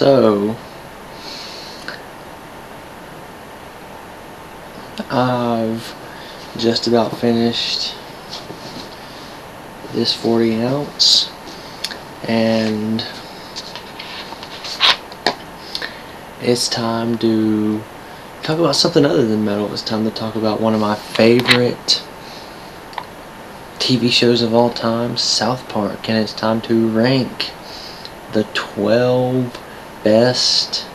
So, I've just about finished this 40 ounce, and it's time to talk about something other than metal. It's time to talk about one of my favorite TV shows of all time, South Park, and it's time to rank the 12 best,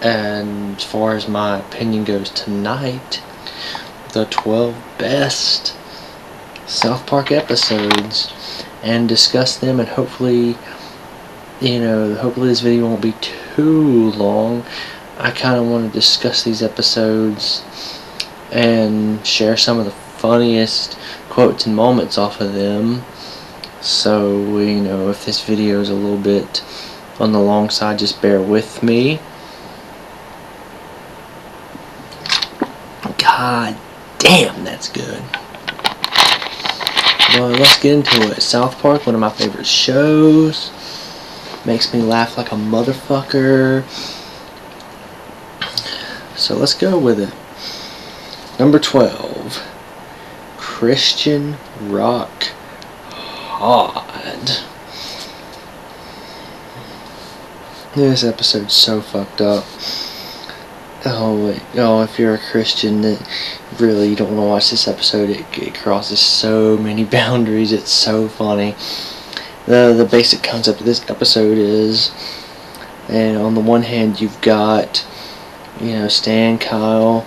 and as far as my opinion goes tonight, the 12 best South Park episodes, and discuss them, and hopefully this video won't be too long. I kind of want to discuss these episodes and share some of the funniest quotes and moments off of them. So, if this video is a little bit on the long side, just bear with me. God damn, that's good. Well, let's get into it. South Park, one of my favorite shows. Makes me laugh like a motherfucker. So let's go with it. Number 12. Christian rock hard. This episode's so fucked up. If you're a Christian, that really you don't want to watch this episode. It crosses so many boundaries. It's so funny. The basic concept of this episode is, and on the one hand you've got, Stan, Kyle,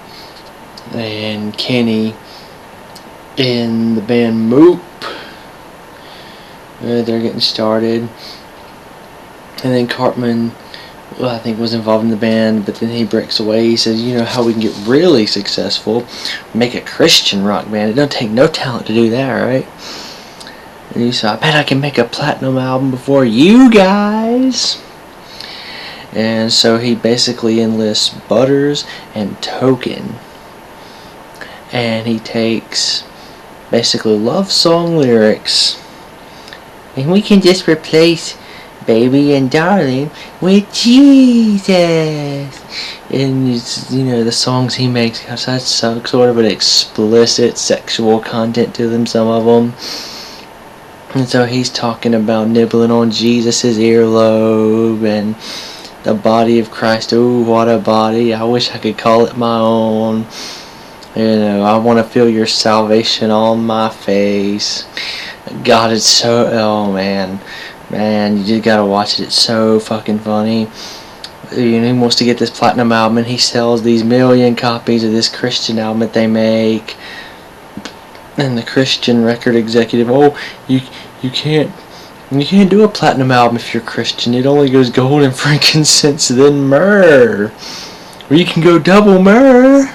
and Kenny in the band Moop. They're getting started, and then Cartman, I think, was involved in the band, but then he breaks away. He says, how we can get really successful, make a Christian rock band. It don't take no talent to do that, right? And he said, I bet I can make a platinum album before you guys. And so he basically enlists Butters and Token, and he takes basically love song lyrics, and we can just replace baby and darling with Jesus. And it's, the songs he makes have such sort of an explicit sexual content to them, some of them. And so he's talking about nibbling on Jesus's earlobe and the body of Christ. Ooh, what a body. I wish I could call it my own. I want to feel your salvation on my face. God, it's so, oh man, you just gotta watch it. It's so fucking funny. He wants to get this platinum album, and he sells these 1 million copies of this Christian album that they make. And the Christian record executive, you can't do a platinum album if you're Christian. It only goes gold and frankincense, then myrrh. Or you can go double myrrh.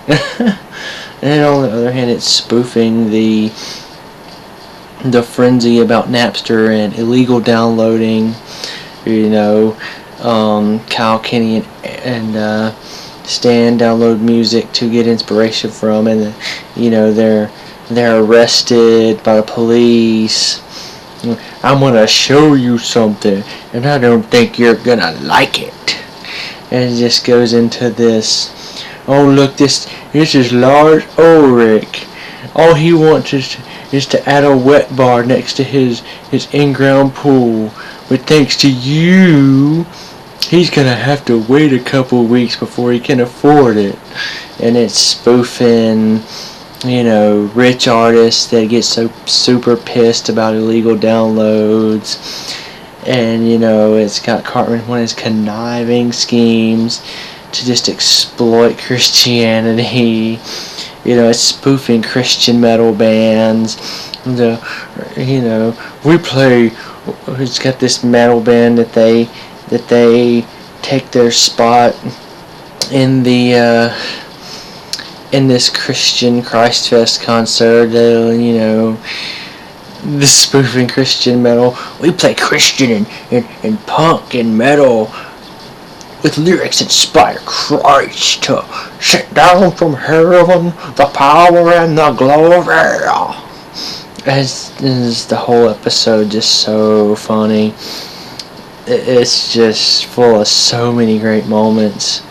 And on the other hand, it's spoofing the frenzy about Napster and illegal downloading. Kyle, Kenny, and Stan download music to get inspiration from, and they're arrested by the police. I'm gonna show you something, and I don't think you're gonna like it. And it just goes into this. Oh, look, this is Lars Ulrich. All he wants is to add a wet bar next to his in-ground pool. But thanks to you, he's gonna have to wait a couple weeks before he can afford it. And it's spoofing, rich artists that get so super pissed about illegal downloads. And, it's got Cartman, one of his conniving schemes to just exploit Christianity. It's spoofing Christian metal bands. We play. It's got this metal band that they take their spot in the in this Christian Christ Fest concert. This spoofing Christian metal. We play Christian and punk and metal with lyrics that inspire Christ to sit down from heaven, the power and the glory. As is the whole episode just so funny. it's just full of so many great moments.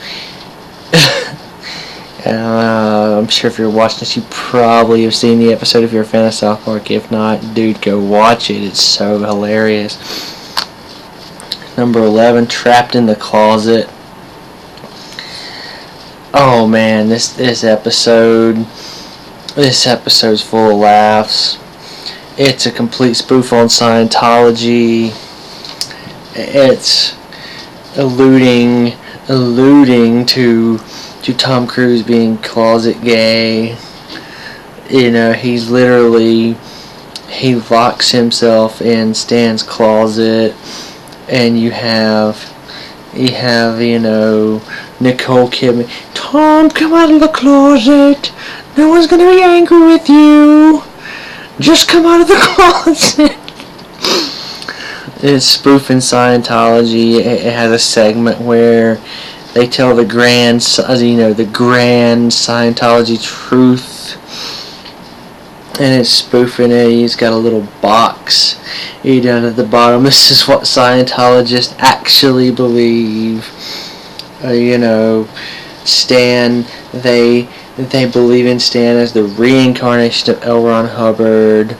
I'm sure if you're watching this, you probably have seen the episode if you're a fan of South Park. If not, dude, go watch it. It's so hilarious. Number 11, Trapped in the Closet. Oh man, this episode's full of laughs. It's a complete spoof on Scientology. It's alluding to Tom Cruise being closet gay. He's literally, he locks himself in Stan's closet, and you have Nicole Kidman, Tom, come out of the closet. No one's gonna be angry with you. Just come out of the closet. It's spoofing Scientology. It has a segment where they tell the grand Scientology truth, and it's spoofing it. He's got a little box down at the bottom. This is what Scientologists actually believe. Stan, they believe in Stan as the reincarnation of L. Ron Hubbard.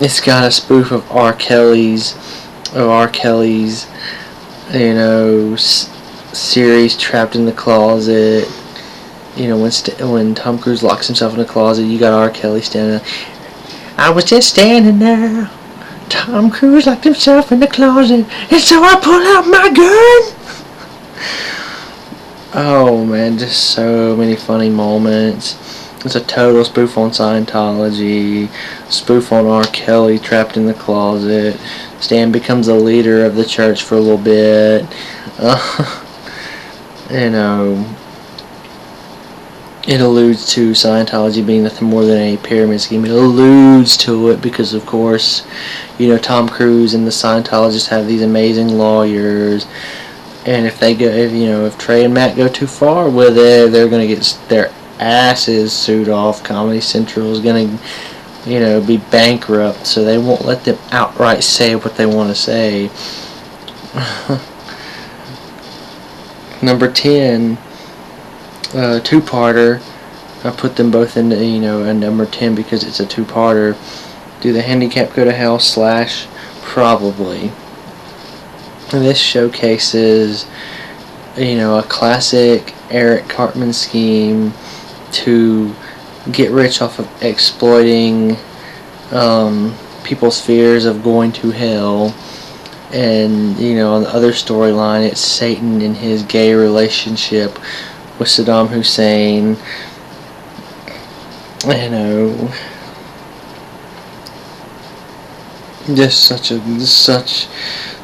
It's got a spoof of R. Kelly's series, Trapped in the Closet. When Tom Cruise locks himself in a closet, you got R. Kelly standing there. I was just standing there. Tom Cruise locked himself in the closet, and so I pulled out my gun. Oh man, just so many funny moments. It's a total spoof on Scientology, spoof on R. Kelly, Trapped in the Closet. Stan becomes a leader of the church for a little bit. It alludes to Scientology being nothing more than a pyramid scheme. It alludes to it because, of course, Tom Cruise and the Scientologists have these amazing lawyers. And if Trey and Matt go too far with it, they're going to get their asses sued off. Comedy Central is going to, be bankrupt, so they won't let them outright say what they want to say. Number 10, two-parter. I put them both into, a number 10 because it's a two-parter. Do the handicap go to hell / probably. And this showcases, a classic Eric Cartman scheme to get rich off of exploiting people's fears of going to hell. And on the other storyline, it's Satan and his gay relationship with Saddam Hussein. Just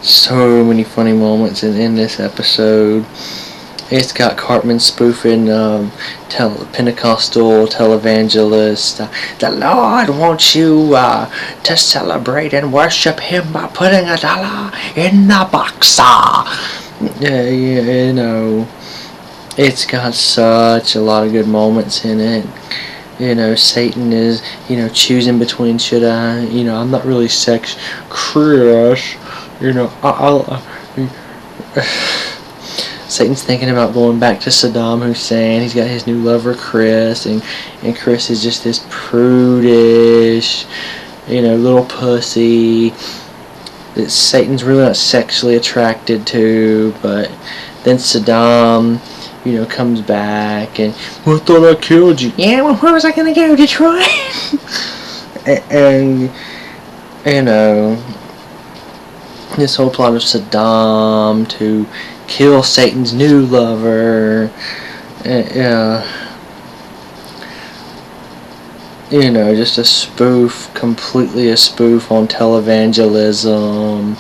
so many funny moments in this episode. It's got Cartman spoofing Pentecostal televangelist. The Lord wants you to celebrate and worship Him by putting $1 in the box. It's got such a lot of good moments in it. Satan is, choosing between should I, I'm not really Chris, Satan's thinking about going back to Saddam Hussein. He's got his new lover, Chris, and Chris is just this prudish, little pussy that Satan's really not sexually attracted to. But then Saddam, comes back and, well, I thought I killed you. Yeah, well, where was I gonna go, Detroit? and this whole plot of Saddam to kill Satan's new lover, just a spoof, completely a spoof on televangelism,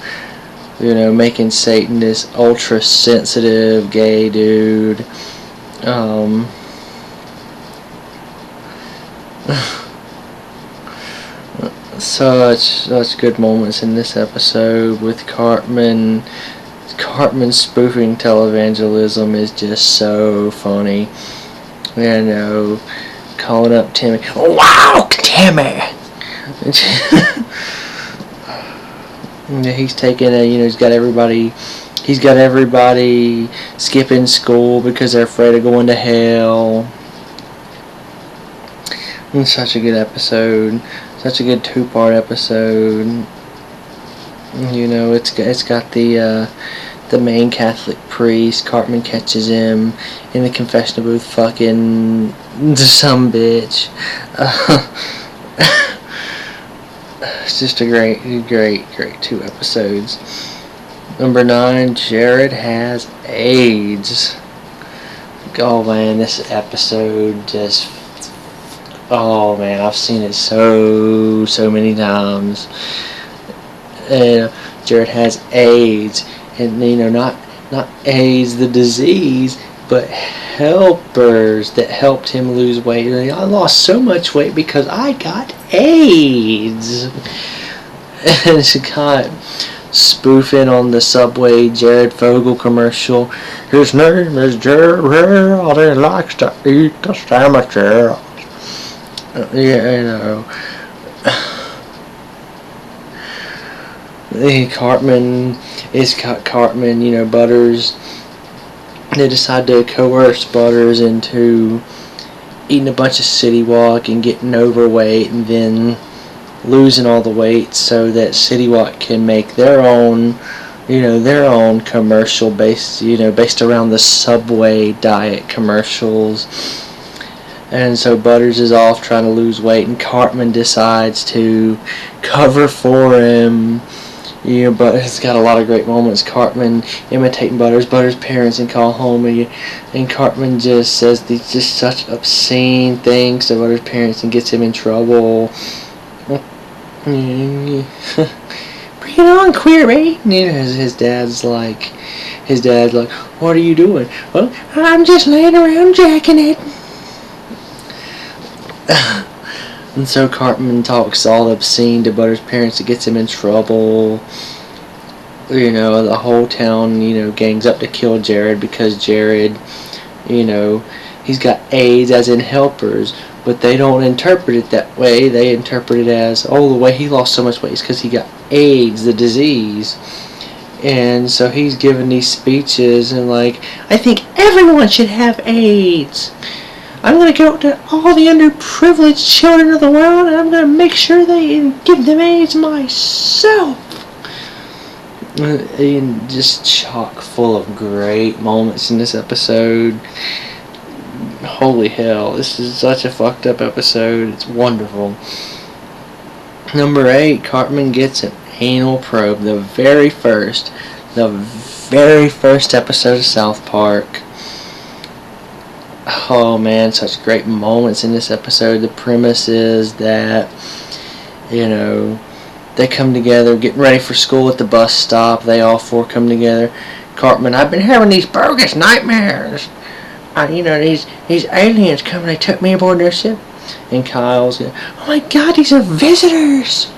making Satan this ultra sensitive gay dude. Such good moments in this episode with Cartman. Cartman spoofing televangelism is just so funny. Calling up Timmy. Wow, Timmy! He's taking he's got everybody skipping school because they're afraid of going to hell. It's such a good episode. Such a good 2-part episode. It's got the main Catholic priest. Cartman catches him in the confessional booth fucking some bitch. It's just a great 2 episodes. Number 9, Jared has AIDS. Oh man, this episode just... Oh man, I've seen it so many times. And Jared has AIDS, and not AIDS the disease, but helpers that helped him lose weight. I lost so much weight because I got AIDS. And she got spoofing on the Subway Jared Fogle commercial. His name is Jared, he likes to eat the sandwiches. Cartman, Butters. They decide to coerce Butters into eating a bunch of City Walk and getting overweight and then losing all the weight so that City Walk can make their own commercial based around the Subway diet commercials. And so Butters is off trying to lose weight, and Cartman decides to cover for him. But it's got a lot of great moments. Cartman imitating Butters' parents, and call home, and Cartman just says these just such obscene things to Butters' parents and gets him in trouble. Bring it on, queer, his dad's like, what are you doing? Well, I'm just laying around jacking it. And so Cartman talks all obscene to Butters' parents. It gets him in trouble. The whole town, gangs up to kill Jared because Jared, he's got AIDS as in helpers, but they don't interpret it that way. They interpret it as, the way he lost so much weight is because he got AIDS, the disease. And so he's giving these speeches and I think everyone should have AIDS. I'm going to go to all the underprivileged children of the world, and I'm going to make sure they give them AIDS myself. And just chock full of great moments in this episode. Holy hell, this is such a fucked up episode. It's wonderful. Number 8, Cartman gets an anal probe. The very first episode of South Park. Oh man, such great moments in this episode. The premise is that, they come together, getting ready for school at the bus stop. They all 4 come together. Cartman, I've been having these bogus nightmares. These aliens come and they took me aboard their ship. And Kyle's, oh my god, these are visitors.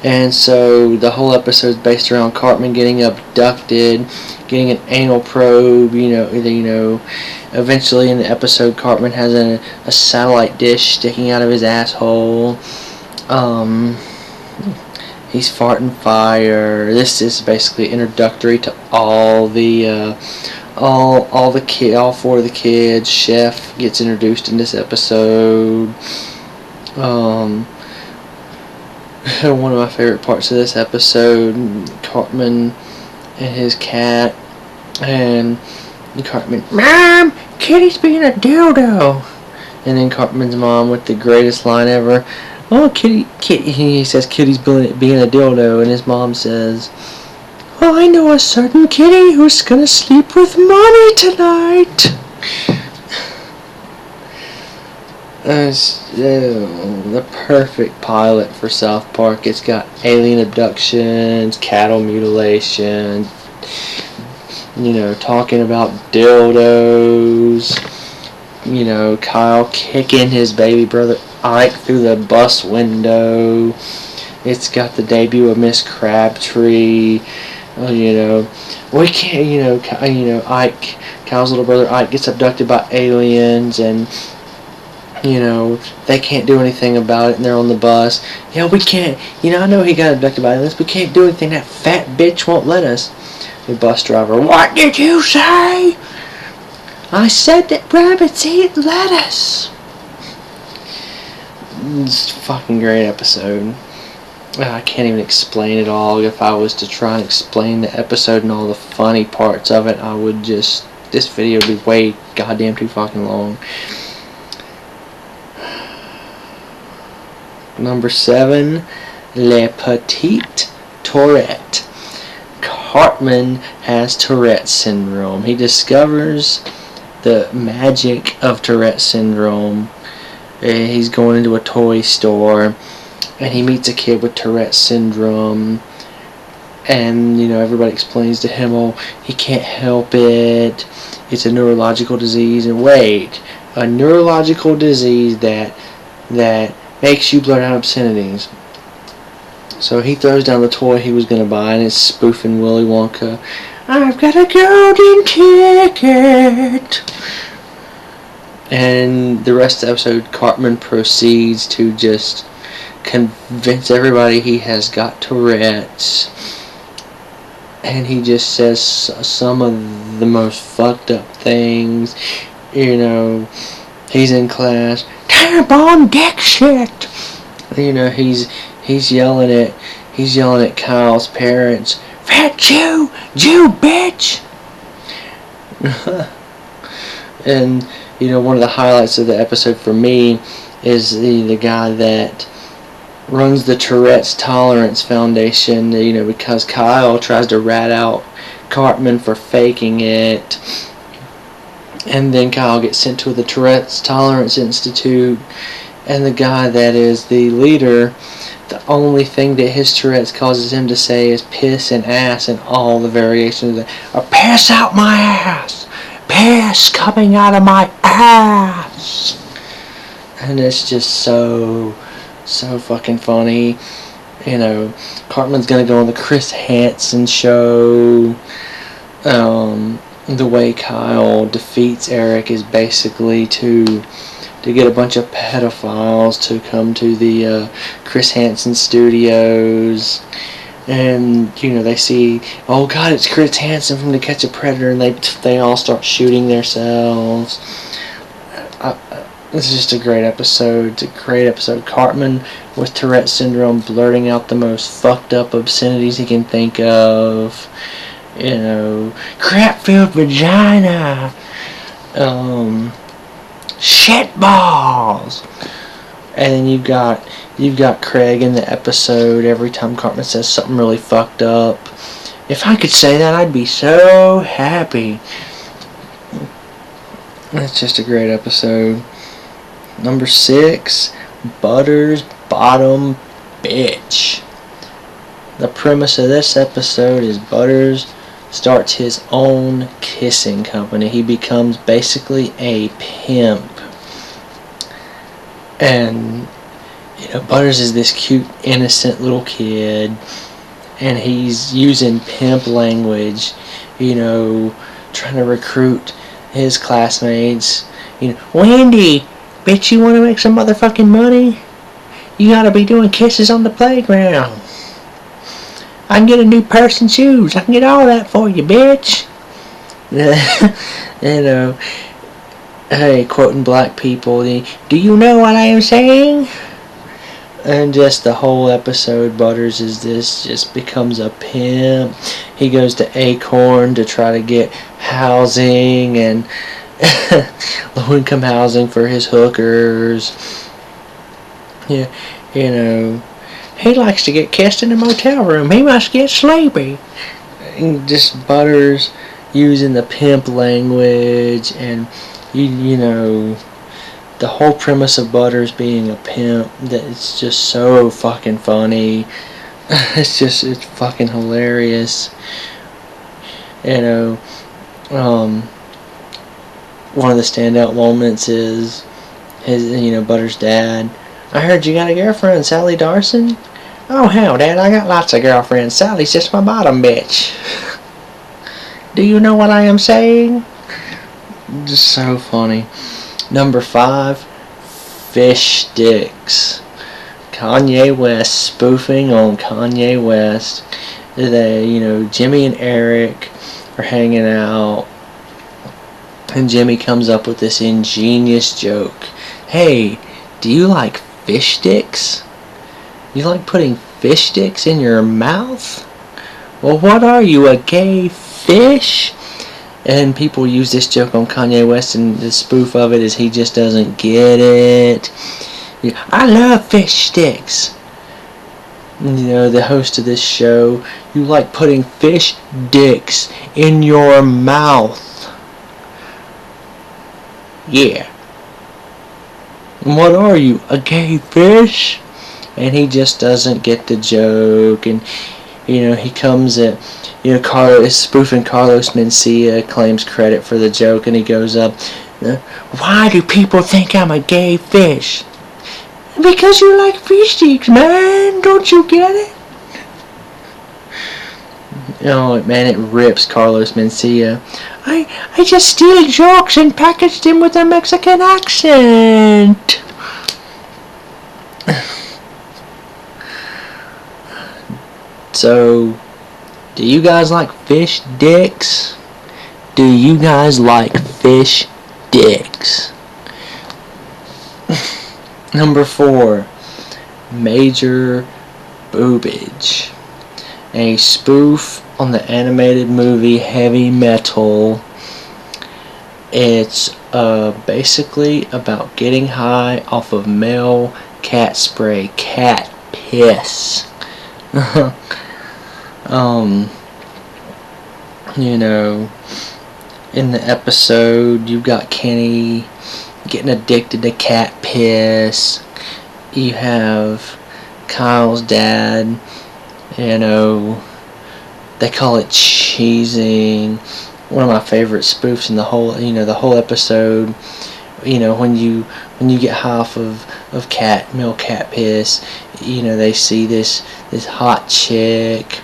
And so the whole episode is based around Cartman getting abducted, getting an anal probe. Eventually in the episode, Cartman has a satellite dish sticking out of his asshole. He's farting fire. This is basically introductory to all 4 of the kids. Chef gets introduced in this episode. One of my favorite parts of this episode, Cartman and his cat, and Cartman, Mom, Kitty's being a dildo. And then Cartman's mom with the greatest line ever, oh, Kitty, he says Kitty's being a dildo, and his mom says, oh, I know a certain Kitty who's gonna sleep with Mommy tonight. The perfect pilot for South Park. It's got alien abductions, cattle mutilation, talking about dildos, Kyle kicking his baby brother Ike through the bus window. It's got the debut of Miss Crabtree. We can't, Ike, Kyle's little brother Ike gets abducted by aliens, and you know, they can't do anything about it, and they're on the bus. Yeah, we can't, you know, I know he got abducted by aliens, we can't do anything, that fat bitch won't let us. The bus driver, what did you say? I said that rabbits eat lettuce. It's a fucking great episode. I can't even explain it all. If I was to try and explain the episode and all the funny parts of it, I would just, this video would be way goddamn too fucking long. Number 7, Le Petite Tourette. Cartman has Tourette syndrome. He discovers the magic of Tourette syndrome. He's going into a toy store and he meets a kid with Tourette syndrome, and you know, everybody explains to him, oh, he can't help it, it's a neurological disease. And wait, a neurological disease that makes you blurt out obscenities. So he throws down the toy he was going to buy, and it's spoofing Willy Wonka. I've got a golden ticket. And the rest of the episode, Cartman proceeds to just convince everybody he has got Tourette's. And he just says some of the most fucked up things. You know, he's in class, Tampon dick shit. You know, he's yelling at Kyle's parents, fat Jew bitch. And you know, one of the highlights of the episode for me is the guy that runs the Tourette's Tolerance Foundation, you know, because Kyle tries to rat out Cartman for faking it, and then Kyle gets sent to the Tourette's Tolerance Institute, and the guy that is the leader, the only thing that his Tourette's causes him to say is piss and ass, and all the variations of that are piss out my ass, piss coming out of my ass, and it's just so fucking funny. You know, Cartman's gonna go on the Chris Hansen show. The way Kyle defeats Eric is basically to get a bunch of pedophiles to come to the Chris Hansen studios, and you know, they see, oh god, it's Chris Hansen from To Catch a Predator, and they all start shooting themselves. This is just a great episode. It's a great episode. Cartman with Tourette syndrome blurting out the most fucked up obscenities he can think of. You know, crap-filled vagina. Shit balls. And then you've got Craig in the episode. Every time Cartman says something really fucked up, if I could say that, I'd be so happy. It's just a great episode. Number 6, Butter's Bottom Bitch. The premise of this episode is Butters starts his own kissing company. He becomes basically a pimp. And you know, Butters is this cute, innocent little kid, and he's using pimp language, you know, trying to recruit his classmates. You know, Wendy, bitch, you want to make some motherfucking money? You gotta be doing kisses on the playground. I can get a new purse and shoes. I can get all that for you, bitch. You know, hey, quoting black people, do you know what I am saying? And just the whole episode, Butters is just becomes a pimp. He goes to Acorn to try to get housing and low-income housing for his hookers. Yeah, you know, he likes to get kissed in a motel room. He must get sleepy. And just Butters using the pimp language, and you know, the whole premise of Butters being a pimp, that it's just so fucking funny. It's fucking hilarious. You know, one of the standout moments is Butters' dad. I heard you got a girlfriend, Sally Darson? Oh hell, Dad, I got lots of girlfriends. Sally's just my bottom bitch. Do you know what I am saying? Just so funny. Number 5, fish sticks. Kanye West spoofing on Kanye West. Jimmy and Eric are hanging out, and Jimmy comes up with this ingenious joke. Hey, do you like fish sticks? You like putting fish sticks in your mouth? Well, what are you, a gay fish? And people use this joke on Kanye West, and the spoof of it is he just doesn't get it. I love fish sticks. The host of this show, you like putting fish dicks in your mouth. Yeah. And what are you, a gay fish? And he just doesn't get the joke. And he comes at Carlos is spoofing Carlos Mencia, claims credit for the joke, and he goes up, why do people think I'm a gay fish? Because you like fish sticks, man. Don't you get it? Oh man, it rips Carlos Mencia. I just steal jokes and package them with a Mexican accent. So, do you guys like fish dicks? Do you guys like fish dicks? Number 4, Major Boobage. A spoof on the animated movie Heavy Metal. It's basically about getting high off of male cat spray, cat piss. In the episode, you've got Kenny getting addicted to cat piss. You have Kyle's dad, they call it cheesing. One of my favorite spoofs in the whole episode. When you get high off of male cat piss, they see this hot chick,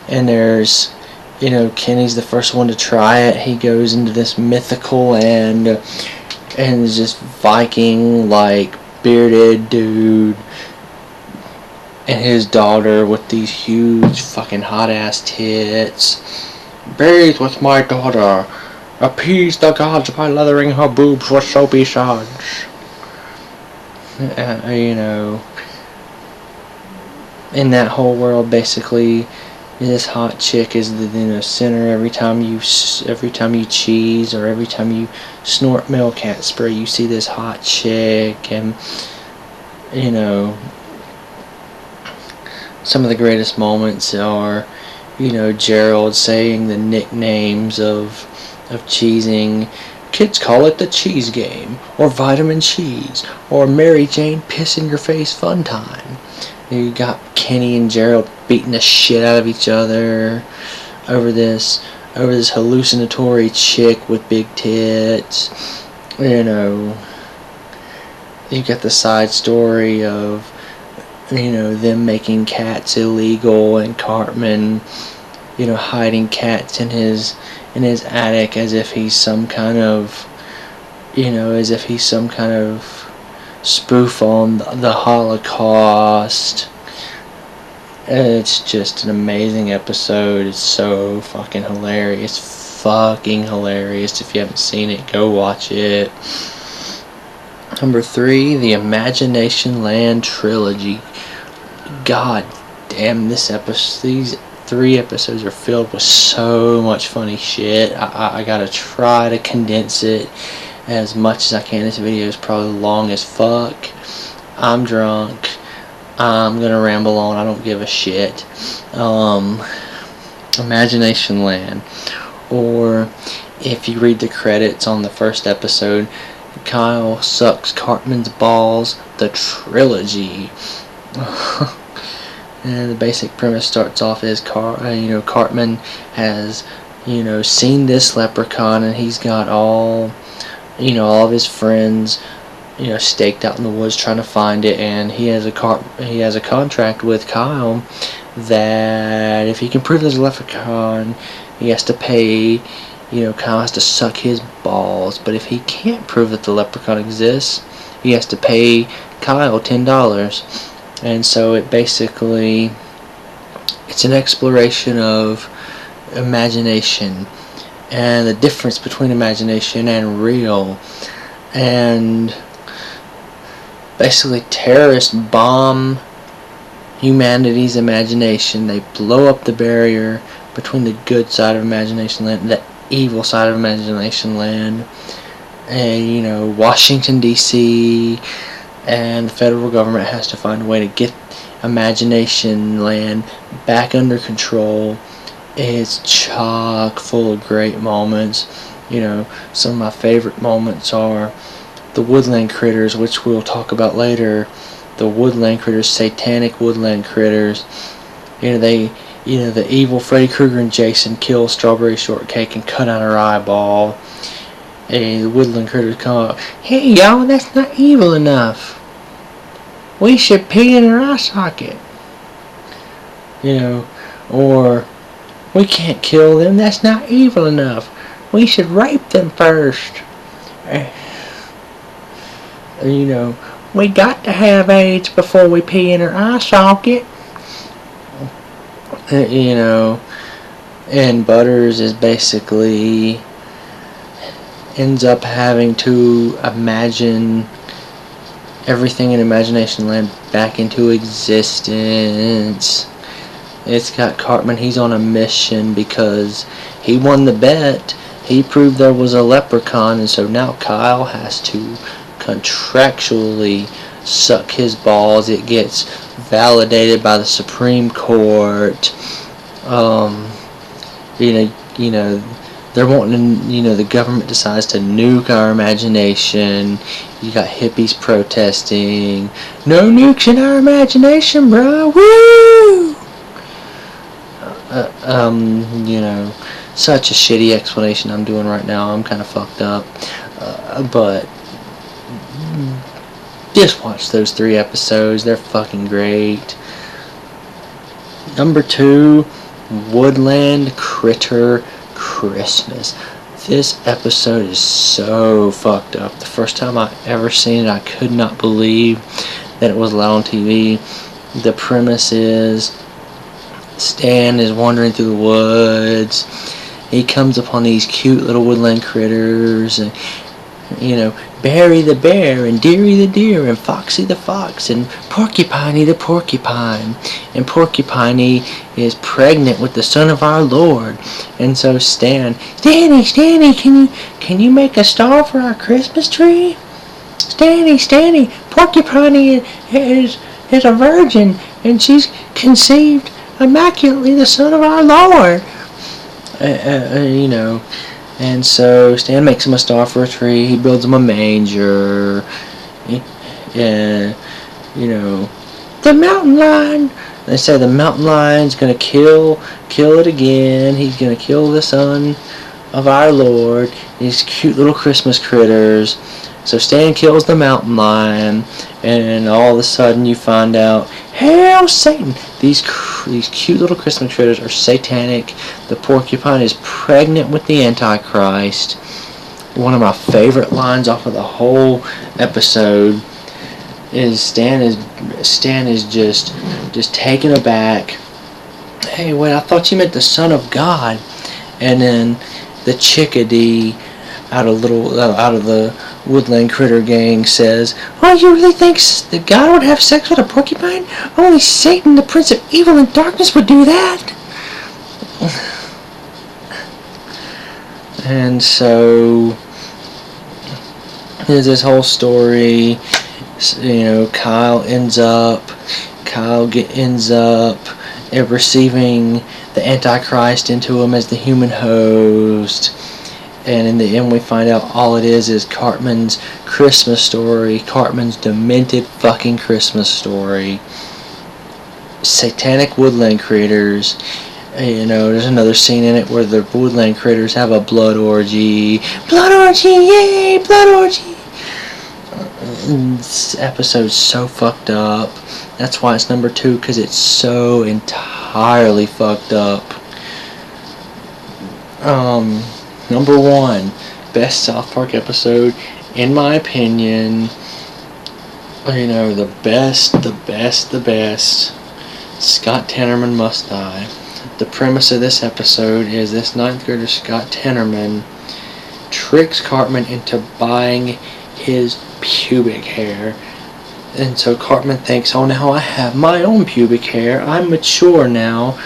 and there's, Kenny's the first one to try it. He goes into this mythical land, and there's this Viking, bearded dude, and his daughter with these huge fucking hot ass tits. Bathe with my daughter. Appease the gods by leathering her boobs with soapy suds. In that whole world, basically, this hot chick is the center. Every time you cheese or every time you snort male cat spray, you see this hot chick. And some of the greatest moments are Gerald saying the nicknames of cheesing. Kids call it the cheese game, or vitamin cheese, or Mary Jane piss in your face fun time. You got Kenny and Gerald beating the shit out of each other over this hallucinatory chick with big tits. You got the side story of them making cats illegal, and Cartman hiding cats in his attic as if he's some kind of spoof on the Holocaust. It's just an amazing episode. It's so fucking hilarious. If you haven't seen it, go watch it. Number 3, the Imagination Land trilogy. God damn, these 3 episodes are filled with so much funny shit. I gotta try to condense it as much as I can. This video is probably long as fuck. I'm drunk. I'm gonna ramble on. I don't give a shit. Imagination Land. Or if you read the credits on the first episode, Kyle Sucks Cartman's Balls, the trilogy. And the basic premise starts off as Cartman has seen this leprechaun, and he's got all of his friends staked out in the woods trying to find it, and he has a contract with Kyle that if he can prove there's a leprechaun, he has to pay Kyle has to suck his balls. But if he can't prove that the leprechaun exists, he has to pay Kyle $10. And so it's an exploration of imagination and the difference between imagination and real. And basically terrorists bomb humanity's imagination. They blow up the barrier between the good side of imagination land and the evil side of imagination land. And Washington DC and the federal government has to find a way to get imagination land back under control. It's chock full of great moments. Some of my favorite moments are the woodland critters, which we'll talk about later. The woodland critters, satanic woodland critters. The evil Freddy Krueger and Jason kill Strawberry Shortcake and cut out her eyeball. And the woodland critters come up. Hey y'all, that's not evil enough. We should pee in her eye socket. Or we can't kill them. That's not evil enough. We should rape them first. We got to have AIDS before we pee in her eye socket. And Butters is basically ends up having to imagine everything in Imagination Land back into existence. It's got Cartman. He's on a mission because he won the bet. He proved there was a leprechaun, and so now Kyle has to contractually suck his balls. It gets validated by the Supreme Court. They're wanting to, the government decides to nuke our imagination. You got hippies protesting. No nukes in our imagination, bro. Woo! Such a shitty explanation I'm doing right now. I'm kind of fucked up. But just watch those 3 episodes. They're fucking great. Number 2, Woodland Critter Christmas. This episode is so fucked up. The first time I ever seen it, I could not believe that it was allowed on TV. The premise is Stan is wandering through the woods. He comes upon these cute little woodland critters, and Barry the bear, and Deary the deer, and Foxy the fox, and Porcupiney the porcupine. And Porcupiney is pregnant with the son of our Lord. And so Stanny, can you make a star for our Christmas tree? Stanny, Porcupiney is a virgin, and she's conceived immaculately the son of our Lord. And so Stan makes him a star for a tree. He builds him a manger. The mountain lion. They say the mountain lion's gonna kill it again. He's gonna kill the son of our Lord. These cute little Christmas critters. So Stan kills the mountain lion, and all of a sudden you find out, hail Satan! These cute little Christmas critters are satanic. The porcupine is pregnant with the Antichrist. One of my favorite lines off of the whole episode is Stan is just taken aback. Hey, wait! I thought you meant the Son of God. And then the chickadee out of the woodland critter gang says, "Oh, you really think that God would have sex with a porcupine? Only Satan, the prince of evil and darkness, would do that." And so there's this whole story. Kyle ends up receiving the Antichrist into him as the human host. And in the end we find out all it is Cartman's Christmas story. Cartman's demented fucking Christmas story. Satanic woodland critters. There's another scene in it where the woodland critters have a blood orgy. Blood orgy! Yay! Blood orgy! This episode's so fucked up. That's why it's number 2, because it's so entirely fucked up. Number 1, best South Park episode, in my opinion. The best. Scott Tenorman Must Die. The premise of this episode is this 9th grader Scott Tenorman tricks Cartman into buying his pubic hair. And so Cartman thinks, oh, now I have my own pubic hair. I'm mature now.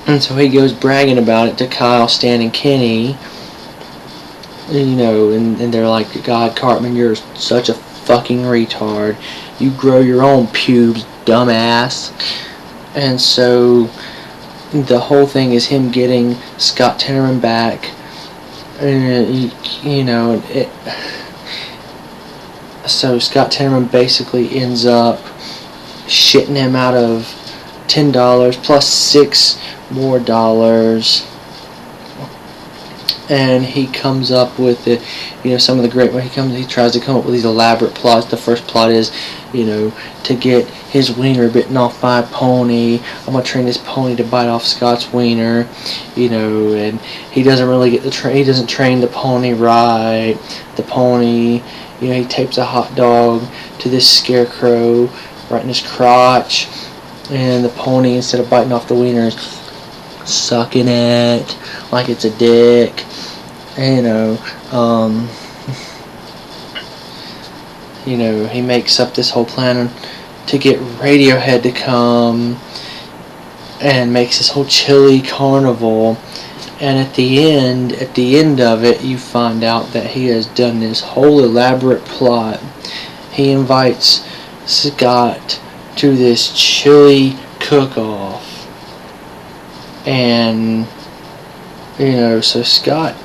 And so he goes bragging about it to Kyle, Stan, and Kenny. And they're like, God, Cartman, you're such a fucking retard. You grow your own pubes, dumbass. And so the whole thing is him getting Scott Tenorman back. So Scott Tenorman basically ends up shitting him out of $10 plus $6 more. And he comes up with it, some of the great. He tries to come up with these elaborate plots. The first plot is, to get his wiener bitten off by a pony. I'm gonna train this pony to bite off Scott's wiener, and he doesn't really get he doesn't train the pony right. The pony, he tapes a hot dog to this scarecrow right in his crotch, and the pony, instead of biting off the wiener, is sucking it like it's a dick. He makes up this whole plan to get Radiohead to come, and makes this whole chili carnival. And at the end of it, you find out that he has done this whole elaborate plot. He invites Scott to this chili cook-off. And, so Scott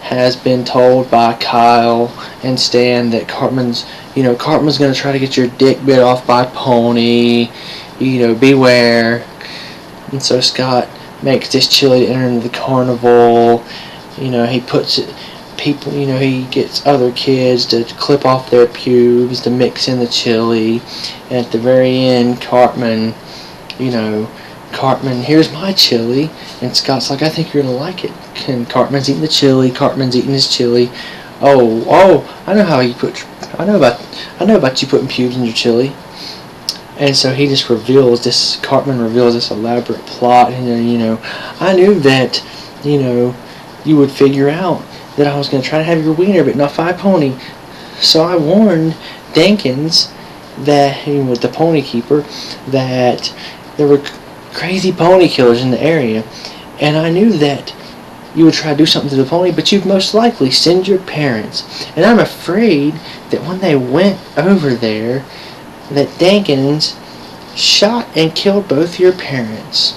has been told by Kyle and Stan that Cartman's going to try to get your dick bit off by a pony. Beware. And so Scott makes this chili enter into the carnival. He puts it, he gets other kids to clip off their pubes to mix in the chili. And at the very end, Cartman, here's my chili. And Scott's like, I think you're going to like it. And Cartman's eating the chili. Cartman's eating his chili. Oh, I know about you putting pubes in your chili. And so he just Cartman reveals this elaborate plot. And, I knew that, you would figure out that I was going to try to have your wiener bitten off by a pony. So I warned Dankins, that, the pony keeper, that there were crazy pony killers in the area. And I knew that you would try to do something to the pony, but you'd most likely send your parents. And I'm afraid that when they went over there, that Dankins shot and killed both your parents.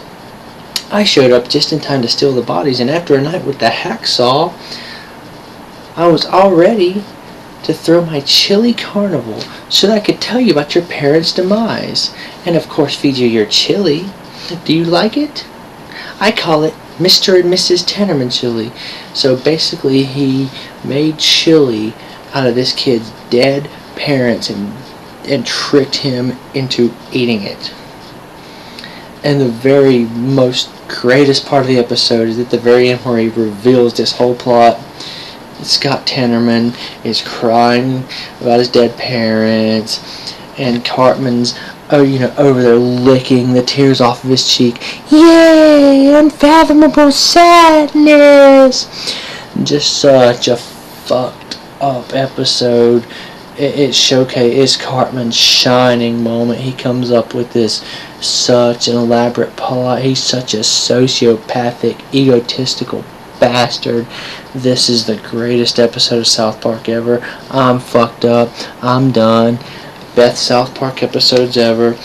I showed up just in time to steal the bodies, and after a night with the hacksaw, I was all ready to throw my chili carnival so that I could tell you about your parents' demise. And of course feed you your chili. Do you like it? I call it Mr. and Mrs. Tenorman chili. So basically he made chili out of this kid's dead parents and tricked him into eating it. And the very most greatest part of the episode is at the very end, where he reveals this whole plot. Scott Tenorman is crying about his dead parents, and Cartman's over there licking the tears off of his cheek. Yay! Unfathomable sadness! Just such a fucked up episode. It showcases Cartman's shining moment. He comes up with such an elaborate plot. He's such a sociopathic, egotistical bastard. This is the greatest episode of South Park ever. I'm fucked up. I'm done. Best South Park episodes ever.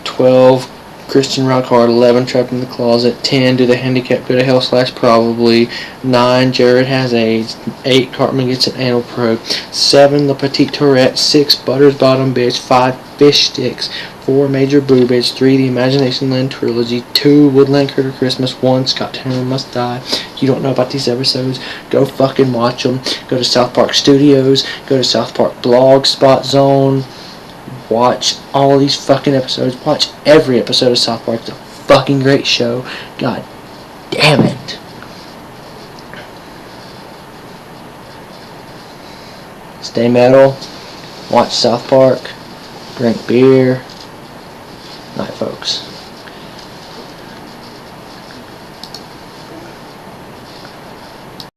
12, Christian rock hard. 11, trapped in the closet. 10, do the handicap go to hell / probably. 9, Jared has AIDS. 8, Cartman gets an anal probe. 7, the petite Tourette. 6, Butter's bottom bitch. 5, fish sticks. 4, Major Boo Bitch. 3, the Imagination Land trilogy. 2, Woodland Critter Christmas. 1, Scott Tenorman Must Die. You don't know about these episodes? Go fucking watch them. Go to South Park Studios. Go to South Park Blog Spot Zone. Watch all these fucking episodes. Watch every episode of South Park. It's a fucking great show. God damn it. Stay metal. Watch South Park. Drink beer. Night, folks.